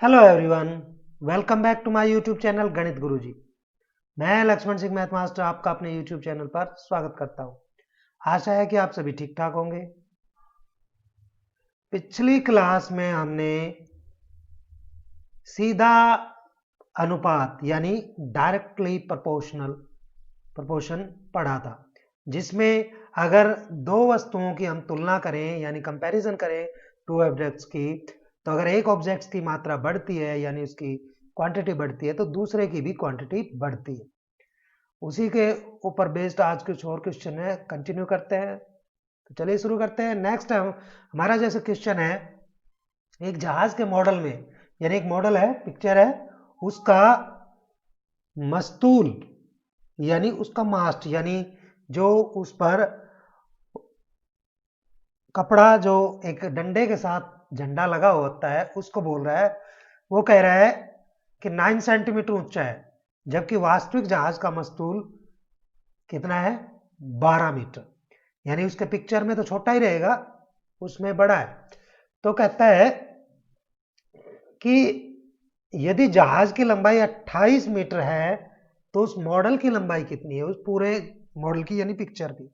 Hello everyone, welcome back to my YouTube channel Ganit Guruji. मैं Lakshman Singh math master आपका अपने YouTube channel पर स्वागत करता हूं। आशा है कि आप सभी ठीक ठाक होंगे। पिछली क्लास में हमने सीधा अनुपात यानी डायरेक्टली प्रोपोर्शन पढ़ा था, जिसमें अगर दो वस्तुओं की हम तुलना करें यानी कंपैरिजन करें टू ऑब्जेक्ट्स की, तो अगर एक ऑब्जेक्ट की मात्रा बढ़ती है यानी उसकी क्वांटिटी बढ़ती है तो दूसरे की भी क्वांटिटी बढ़ती है। उसी के ऊपर बेस्ड आज कुछ और क्वेश्चन है, कंटिन्यू करते हैं। तो चलिए शुरू करते हैं। नेक्स्ट हमारा जैसे क्वेश्चन है, एक जहाज के मॉडल में, यानी एक मॉडल है, पिक्चर है, उसका मस्तूल यानी उसका मास्ट यानी जो उस पर कपड़ा जो एक डंडे के साथ झंडा लगा होता है उसको बोल रहा है, वो कह रहा है कि 9 सेंटीमीटर ऊंचा है, जबकि वास्तविक जहाज का मस्तूल कितना है? 12 मीटर। यानी उसके पिक्चर में तो छोटा ही रहेगा, उसमें बड़ा है। तो कहता है कि यदि जहाज की लंबाई 28 मीटर है तो उस मॉडल की लंबाई कितनी है, उस पूरे मॉडल की यानी पिक्चर की।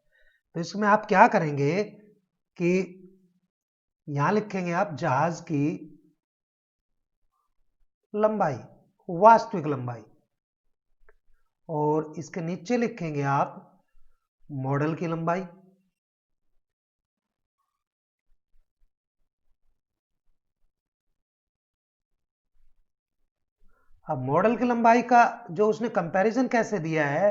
तो इसमें आप क्या करेंगे कि यहां लिखेंगे आप जहाज की लंबाई, वास्तविक लंबाई, और इसके नीचे लिखेंगे आप मॉडल की लंबाई। अब मॉडल की लंबाई का जो उसने कंपैरिजन कैसे दिया है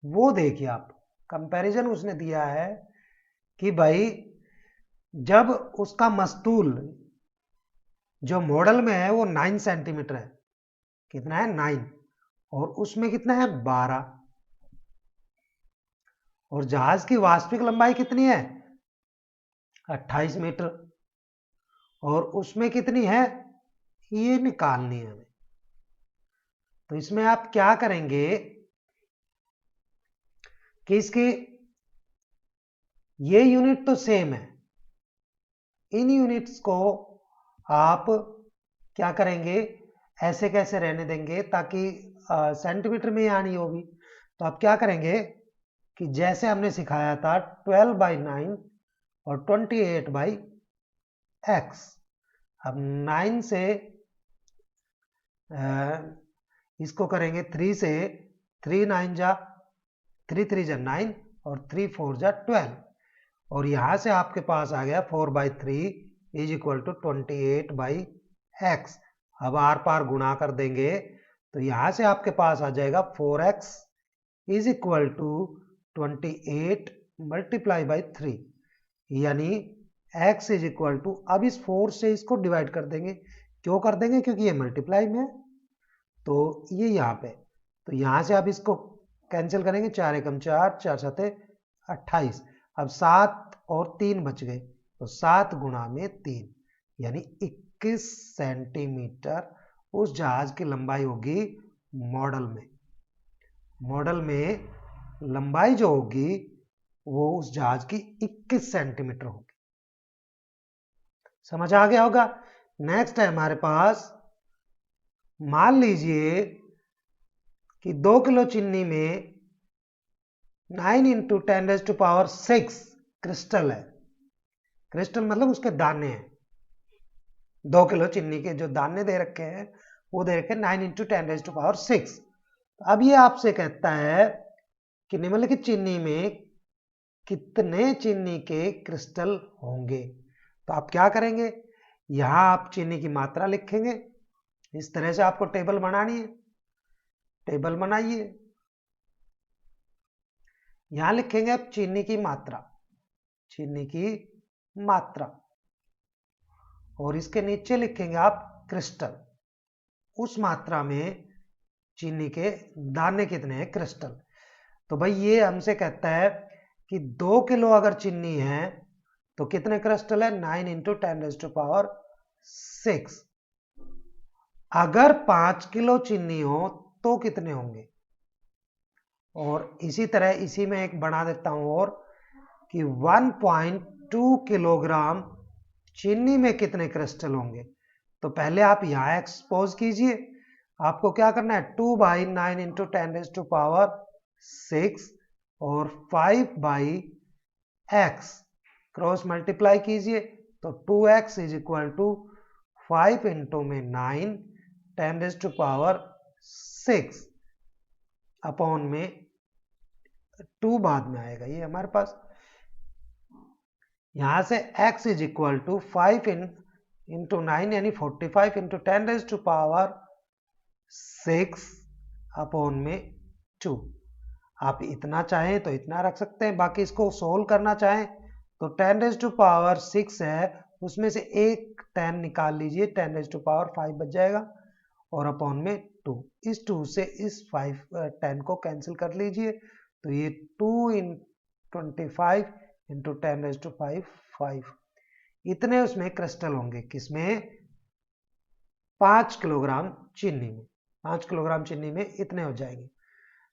वो देखिए आप। कंपैरिजन उसने दिया है कि भाई जब उसका मस्तूल जो मॉडल में है वो 9 सेंटीमीटर है, कितना है? 9, और उसमें कितना है? 12, और जहाज की वास्तविक लंबाई कितनी है? 28 मीटर, और उसमें कितनी है ये निकालनी है हमें। तो इसमें आप क्या करेंगे कि इसकी ये यूनिट तो सेम है, इन यूनिट्स को आप क्या करेंगे, ऐसे कैसे रहने देंगे ताकि सेंटीमीटर में आनी होगी। तो आप क्या करेंगे कि जैसे हमने सिखाया था 12/9 और 28/x। अब 9 से इसको करेंगे 3 से, 3 9 जा 3 3 जा 9 और 3 4 जा 12, और यहां से आपके पास आ गया 4/3 इज इक्वल टू 28/x। अब आर पार गुणा कर देंगे तो यहां से आपके पास आ जाएगा 4x is equal to 28 multiply by 3, यानी x इज इक्वल टू, अब इस 4 से इसको डिवाइड कर देंगे। क्यों कर देंगे? क्योंकि ये मल्टीप्लाई में है, तो ये यहाँ पे, तो यहां से आप इसको कैंसिल करेंगे, 4 एकम 4, 4 7 28। अब 7 और 3 बच गए, तो 7 गुणा में 3 यानी 21 सेंटीमीटर उस जहाज की लंबाई होगी मॉडल में। मॉडल में लंबाई जो होगी वो उस जहाज की 21 सेंटीमीटर होगी। समझ आ गया होगा। नेक्स्ट है हमारे पास, मान लीजिए कि 2 किलो चीनी में 9 इंटू 10⁻⁶ क्रिस्टल है। क्रिस्टल मतलब उसके दाने हैं। 2 किलो चीनी के जो दाने दे रखे हैं वो दे रखे 9 इंटू 10⁻⁶। अब ये आपसे कहता है कि निम्नलिखित चीनी में कितने चीनी के क्रिस्टल होंगे। तो आप क्या करेंगे, यहां आप चीनी की मात्रा लिखेंगे। इस तरह से आपको टेबल बनानी है, टेबल बनाइए। यहां लिखेंगे आप चीनी की मात्रा, चीनी की मात्रा, और इसके नीचे लिखेंगे आप क्रिस्टल। उस मात्रा में चीनी के दाने कितने हैं, क्रिस्टल। तो भाई ये हमसे कहता है कि 2 किलो अगर चीनी है तो कितने क्रिस्टल है? 9 इंटू 10⁻⁶। अगर 5 किलो चीनी हो तो कितने होंगे? और इसी तरह इसी में एक बना देता हूं और कि 1.2 किलोग्राम चीनी में कितने क्रिस्टल होंगे। तो पहले आप यहाँ एक्सपोज कीजिए, आपको क्या करना है 2/9 इंटू 10⁻6 और 5/x क्रॉस मल्टीप्लाई कीजिए, तो 2x is equal to 5 into में 9 10⁻6 अपॉन में 2 बाद में आएगा ये हमारे पास। यहां से x is equal to 5 into 9 यानी 45 इंटू 10⁻6 अपॉन में 2। आप इतना चाहें तो इतना रख सकते हैं, बाकी इसको सोल्व करना चाहें तो 10⁻6 है, उसमें से एक 10 निकाल लीजिए, 10⁻5 बच जाएगा और अपॉन में 2। इस 2 से इस 10 को कैंसिल कर लीजिए, तो ये 2 × 25 इंटू 10⁻5 5। इतने उसमें क्रिस्टल होंगे, किसमें 5 किलोग्राम चीनी में। 5 किलोग्राम चीनी में इतने हो जाएंगे।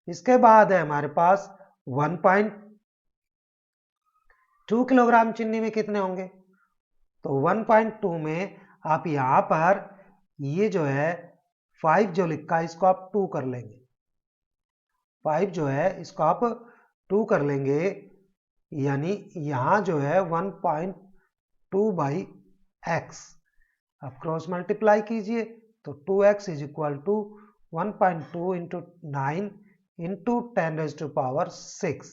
इसके बाद है हमारे पास 1.2 किलोग्राम चीनी में कितने होंगे, तो 1.2 में आप यहां पर ये जो है 5 जो लिखा है इसको आप 2 कर लेंगे, 5 जो है इसको आप 2 कर लेंगे, यानी यहां जो है 1.2/x। अब क्रॉस मल्टीप्लाई कीजिए, तो 2x is equal to 1.2 into 9 into 10⁻6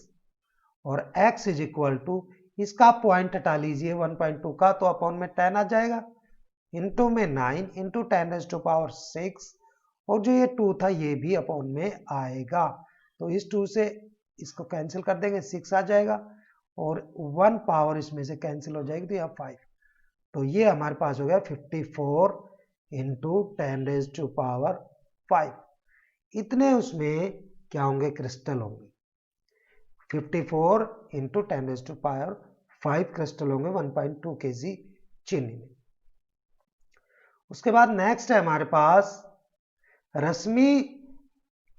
और x इज इक्वल टू, इसका पॉइंट हटा लीजिए 1.2 का, तो अपॉन में 10 आ जाएगा, इंटू में 9 इंटू 10⁻6 और जो ये 2 था ये भी अपॉन में आएगा, तो इस 2 से इसको कैंसिल कर देंगे, 6 आ जाएगा और 1 पावर इसमें से कैंसिल हो जाएगी, तो यहाँ 5। तो ये हमारे पास हो गया 54 इंटू 10⁻5। इतने उसमें क्या होंगे, क्रिस्टल होंगे। 54 इंटू 10⁻5 क्रिस्टल होंगे 1.2 kg चीनी में। उसके बाद नेक्स्ट है हमारे पास, रश्मि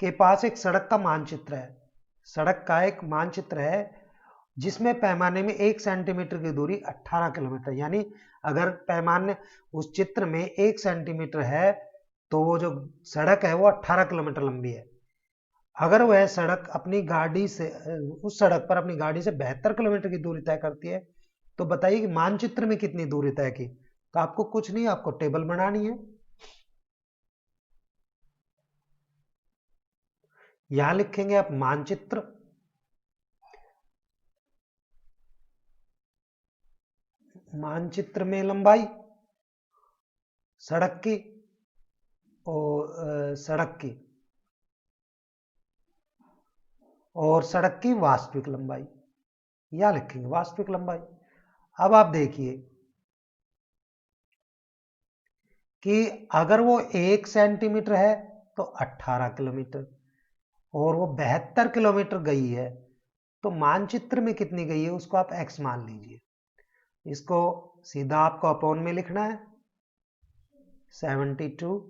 के पास एक सड़क का मानचित्र है। सड़क का एक मानचित्र है जिसमें पैमाने में 1 सेंटीमीटर की दूरी 18 किलोमीटर, यानी अगर पैमाने उस चित्र में 1 सेंटीमीटर है तो वो जो सड़क है वो 18 किलोमीटर लंबी है। अगर वह सड़क अपनी गाड़ी से उस सड़क पर अपनी गाड़ी से 72 किलोमीटर की दूरी तय करती है, तो बताइए कि मानचित्र में कितनी दूरी तय की। तो आपको कुछ नहीं, आपको टेबल बनानी है। यहां लिखेंगे आप मानचित्र, मानचित्र में लंबाई सड़क की और सड़क की वास्तविक लंबाई, या लिखेंगे वास्तविक लंबाई। अब आप देखिए कि अगर वो 1 सेंटीमीटर है तो 18 किलोमीटर और वो 72 किलोमीटर गई है, तो मानचित्र में कितनी गई है उसको आप x मान लीजिए। इसको सीधा आपको अपॉन में लिखना है 72।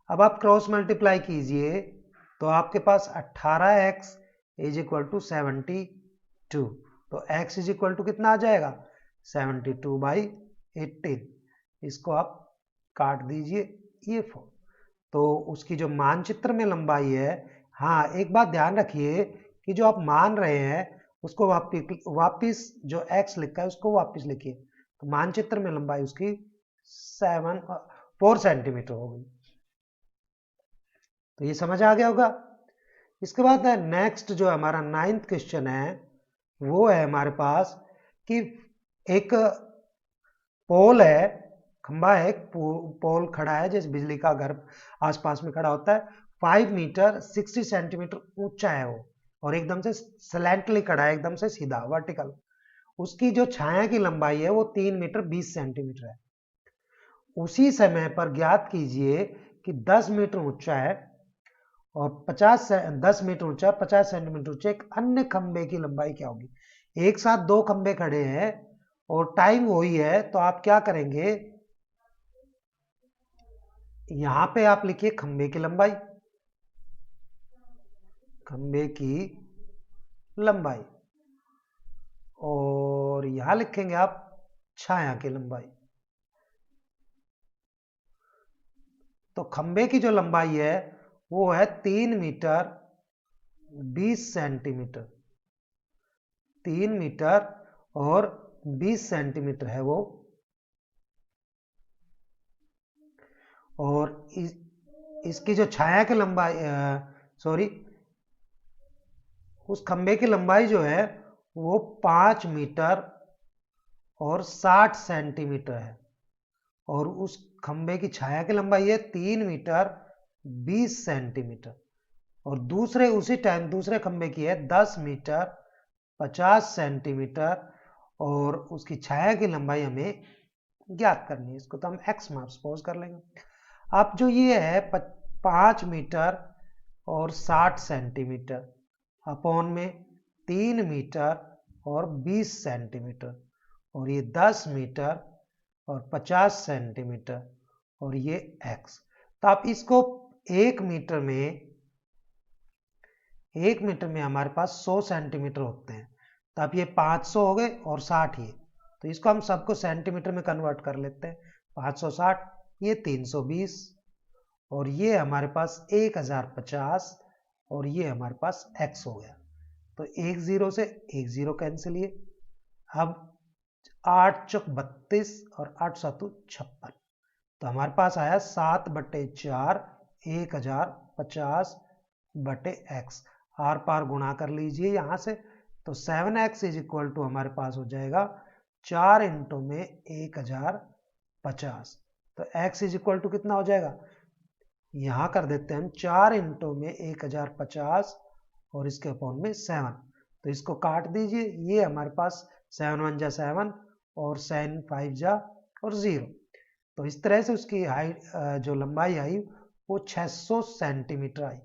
अब आप क्रॉस मल्टीप्लाई कीजिए, तो आपके पास 18x इज इक्वल टू 72, तो x इज इक्वल टू कितना आ जाएगा 72/18। इसको आप काट दीजिए ये 4। तो उसकी जो मानचित्र में लंबाई है, हाँ एक बात ध्यान रखिए कि जो आप मान रहे हैं उसको वापिस जो x लिखा है उसको वापिस लिखिए, तो मानचित्र में लंबाई उसकी 4 सेंटीमीटर हो गई। तो ये समझ आ गया होगा। इसके बाद नेक्स्ट जो हमारा 9th क्वेश्चन है वो है हमारे पास कि एक पोल है, खंबा है, पोल खड़ा है, जैसे बिजली का घर आसपास में खड़ा होता है, 5 मीटर 60 सेंटीमीटर ऊंचा है वो, और एकदम से स्लैंटली खड़ा है, एकदम से सीधा वर्टिकल। उसकी जो छाया की लंबाई है वो 3 मीटर 20 सेंटीमीटर है। उसी समय पर ज्ञात कीजिए कि 10 मीटर ऊंचा है और 10 मीटर ऊंचा 50 सेंटीमीटर ऊंचा एक अन्य खंबे की लंबाई क्या होगी। एक साथ 2 खंबे खड़े हैं और टाइम वही है, तो आप क्या करेंगे, यहां पे आप लिखिए खंबे की लंबाई, खंबे की लंबाई, और यहां लिखेंगे आप छाया की लंबाई। तो खंबे की जो लंबाई है वो है 3 मीटर 20 सेंटीमीटर। 3 मीटर और 20 सेंटीमीटर है वो। और इसकी जो छाया की लंबाई उस खंबे की लंबाई जो है वो 5 मीटर और 60 सेंटीमीटर है। और उस खंबे की छाया की लंबाई है 3 मीटर 20 सेंटीमीटर। और उसी टाइम दूसरे खंबे की है 10 मीटर 50 सेंटीमीटर। और उसकी छाया की लंबाई हमें ज्ञात करनी है। इसको तो हम एक्स मार्क सपोज कर लेंगे। अब जो ये है 5 मीटर और 60 सेंटीमीटर अपॉन में 3 मीटर और 20 सेंटीमीटर, और ये 10 मीटर और 50 सेंटीमीटर, और ये x। तो आप इसको एक मीटर में हमारे पास 100 सेंटीमीटर होते हैं। तो आप ये 500 हो गए और 60 ये, तो इसको हम सबको सेंटीमीटर में कन्वर्ट कर लेते हैं। 560, ये 320, और ये हमारे पास 1050, और ये हमारे पास x हो गया। तो एक जीरो से एक जीरो कैंसिल। ये अब 8 चौक 32 और 8 सातु 56, तो हमारे पास आया 7/4 1050 बटे x। आर पार गुणा कर लीजिए यहां से, तो 7x इज इक्वल टू हमारे पास हो जाएगा 4 इंटू में 1050। तो x इज इक्वल टू कितना हो जाएगा, यहां कर देते हैं हम 4 इंटू में 1050 और इसके अपॉन में 7। तो इसको काट दीजिए, ये हमारे पास 7 1 जा 7 और 7 5 जा और 0। तो इस तरह से उसकी हाइट जो लंबाई आई वो 600 सेंटीमीटर आई।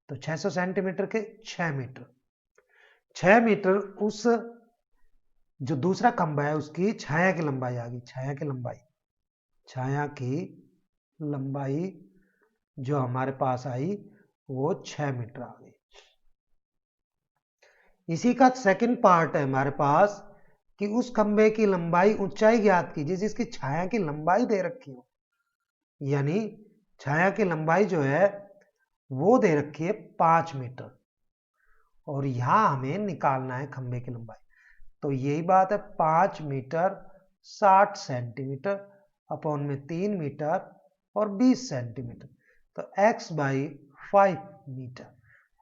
तो 600 सेंटीमीटर के 6 मीटर। 6 मीटर उस जो दूसरा खंबा है उसकी छाया की लंबाई आ गई। छाया की लंबाई जो हमारे पास आई वो 6 मीटर आ गई। इसी का सेकंड पार्ट है हमारे पास कि उस खंबे की लंबाई ऊंचाई ज्ञात कीजिए जिसकी छाया की लंबाई दे रखी हो। यानी छाया की लंबाई जो है वो दे रखी है 5 मीटर, और यहां हमें निकालना है खंबे की लंबाई। तो यही बात है, 5 मीटर 60 सेंटीमीटर अपॉन में 3 मीटर और 20 सेंटीमीटर, तो x बाई 5 मीटर।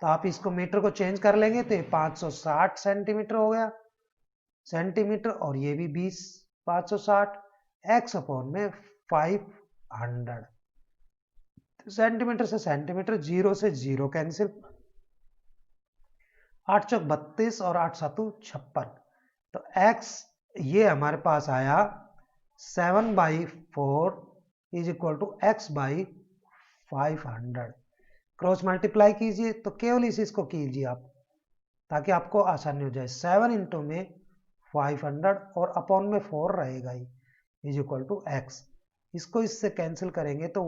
तो आप इसको मीटर को चेंज कर लेंगे तो ये 560 सेंटीमीटर हो गया सेंटीमीटर, और ये भी 20 560 x अपॉन में 500। सेंटीमीटर से सेंटीमीटर, 0 से 0 कैंसिल। 8 चौक 32 और 8 सातु 56, तो x ये हमारे पास आया 7/4 is equal to x by 500। Cross multiply कीजिए, तो केवल इसको कीजिए आप ताकि आपको आसानी हो जाए। 7 इंटू में 500 और अपॉन में 4 रहेगा ही, इज इक्वल टू x। इसको इससे कैंसिल करेंगे तो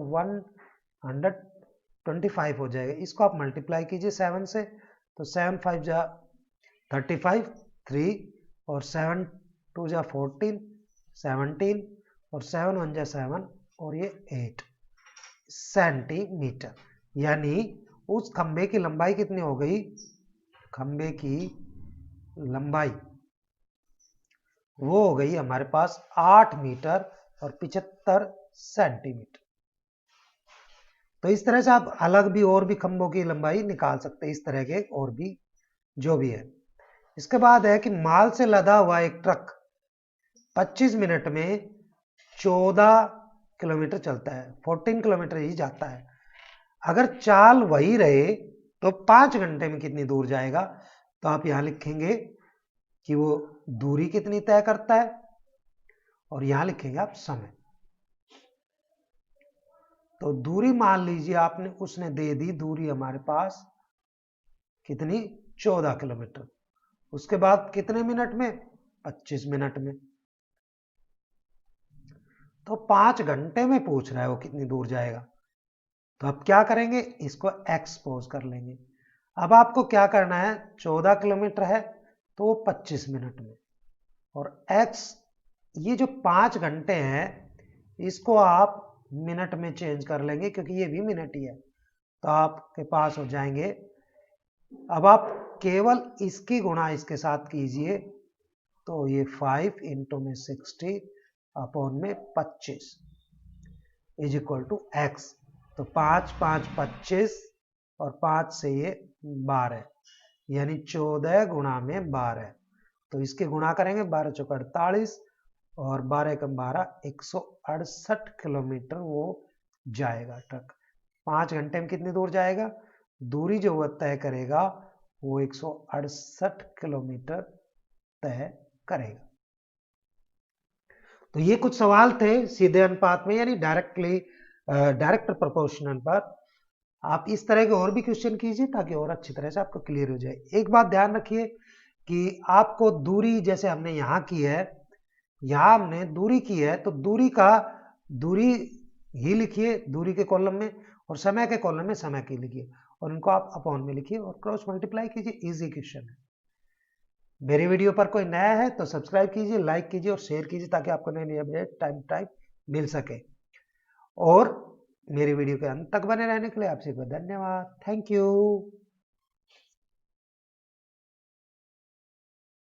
125 हो जाएगा। इसको आप मल्टीप्लाई कीजिए 7 से, तो 7 5 जा 35 3 और 7 2 जा 14 17 और 7 1 जा 7 और ये 8 सेंटीमीटर। यानी उस खंबे की लंबाई कितनी हो गई, खंबे की लंबाई वो हो गई हमारे पास 8 मीटर और 75 सेंटीमीटर। तो इस तरह से आप अलग भी और भी खंभों की लंबाई निकाल सकते हैं, इस तरह के और भी जो भी है। इसके बाद है कि माल से लदा हुआ एक ट्रक 25 मिनट में 14 किलोमीटर चलता है, 14 किलोमीटर ही जाता है। अगर चाल वही रहे तो 5 घंटे में कितनी दूर जाएगा। तो आप यहां लिखेंगे कि वो दूरी कितनी तय करता है, और यहां लिखेंगे आप समय। तो दूरी मान लीजिए आपने, उसने दे दी दूरी हमारे पास कितनी, 14 किलोमीटर। उसके बाद कितने मिनट में, 25 मिनट में। तो 5 घंटे में पूछ रहा है वो कितनी दूर जाएगा। तो अब क्या करेंगे, इसको एक्सपोज कर लेंगे। अब आपको क्या करना है, 14 किलोमीटर है तो वो 25 मिनट में, और x ये जो 5 घंटे हैं इसको आप मिनट में चेंज कर लेंगे क्योंकि ये भी मिनट ही है, तो आपके पास हो जाएंगे। अब आप केवल इसकी गुणा इसके साथ कीजिए, तो ये 5 इंटू में 60 अपॉन में 25 इज इक्वल टू एक्स। तो 5 5 25 और 5 से ये 12, यानी 14 गुणा में 12। तो इसके गुणा करेंगे, 12 चौक 48 और 12 कम 12, 168 किलोमीटर वो जाएगा ट्रक। 5 घंटे में कितनी दूर जाएगा? दूरी जो वह तय करेगा वो 168 किलोमीटर तय करेगा। तो ये कुछ सवाल थे सीधे अनुपात में, यानी डायरेक्ट प्रोपोर्शनल पर। आप इस तरह के और भी क्वेश्चन कीजिए ताकि और अच्छी तरह से आपको क्लियर हो जाए। एक बात ध्यान रखिए कि आपको दूरी जैसे हमने यहाँ की है, यहाँ हमने दूरी की है, तो दूरी ही लिखिए दूरी के कॉलम में, और समय के कॉलम में समय की लिखिए, और इनको आप अपॉन में लिखिए और क्रॉस मल्टीप्लाई कीजिए। इजी क्वेश्चन है। मेरी वीडियो पर कोई नया है तो सब्सक्राइब कीजिए, लाइक कीजिए और शेयर कीजिए ताकि आपको नई नई अपडेट टाइम मिल सके। और मेरी वीडियो के अंत तक बने रहने के लिए आपसे धन्यवाद। Thank you.